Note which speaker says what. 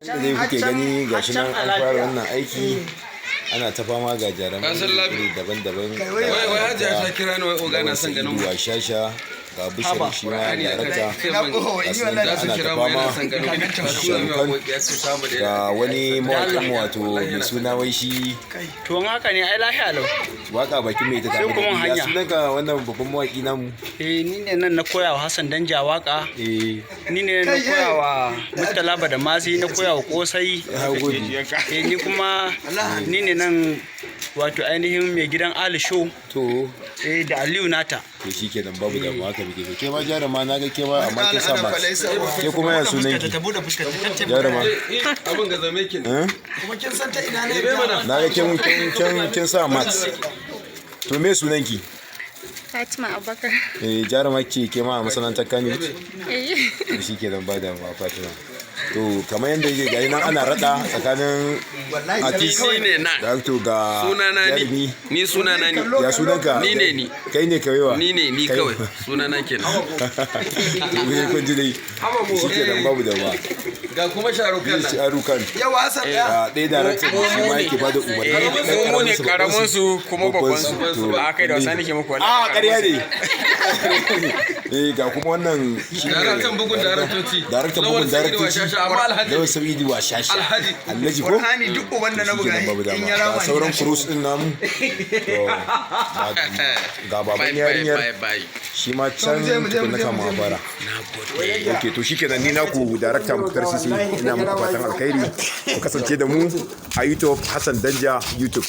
Speaker 1: dai kuke gani gashi nan an fara wannan aiki ana ta fama ga jaramai daban-daban.
Speaker 2: Wai Hajiya ta kira ni wai oga na son ganin mu.
Speaker 1: Shasha ga bishiyar shi ma darakta ana ta fama ga wani mawaƙin wato mai suna wai shi
Speaker 3: to haka ne ai lafiya lau
Speaker 1: waka bakin mai ta tafi ya sunanka wannan babban mawaƙi namu.
Speaker 3: Ni ne nan na koya wa Hassan Danja waka. Ni ne na koya wa Murtala Badamasi, na koya wa Kosai. Ni kuma ni ne nan wato ainihin mai gidan Ali Show
Speaker 1: to
Speaker 3: da Aliyu Nata.
Speaker 1: to shi kenan babu da haka muke so ke ma jaruma na ga ke ma amma ke sa ma ke kuma ya sunan ki jaruma
Speaker 2: abin ga zame kin
Speaker 4: kuma kin san ta ina ne
Speaker 1: na ga kin sa max to me sunan ki
Speaker 5: Fatima Abubakar.
Speaker 1: jaruma ce ke ma a masana'antar Kano shi kenan ba da ma Fatima to kamar yadda yake gari nan ana rada tsakanin artist da to ga
Speaker 2: sunana ni sunana ni
Speaker 1: ya sunanka
Speaker 2: ni ne ni
Speaker 1: kai ne kawai
Speaker 2: ni ne ni kawai sunana kenan
Speaker 1: to ne kun ji dai shi kenan babu da ba
Speaker 2: ga kuma sharukan nan
Speaker 1: sharukan
Speaker 4: yawa Hassan
Speaker 1: ɗaya darakta shi ma yake bada umarni
Speaker 3: mu ne karamin su kuma babban su ba kai da wasa nake muku
Speaker 1: a ƙarya ne ga kuma wannan
Speaker 2: daraktan bugun daraktoci
Speaker 1: Lawan Sa'idu wa Shasha Alhaji ko
Speaker 4: Qur'ani duk uban da na buga in ya rama
Speaker 1: sauran kurus din namu ga baban yarinyar shi ma can tukun na kama fara ok to shikenan ni naku darakta Muktar Sisi ina muku fatan alkhairi ku kasance da mu a YouTube Hassan Danja YouTube.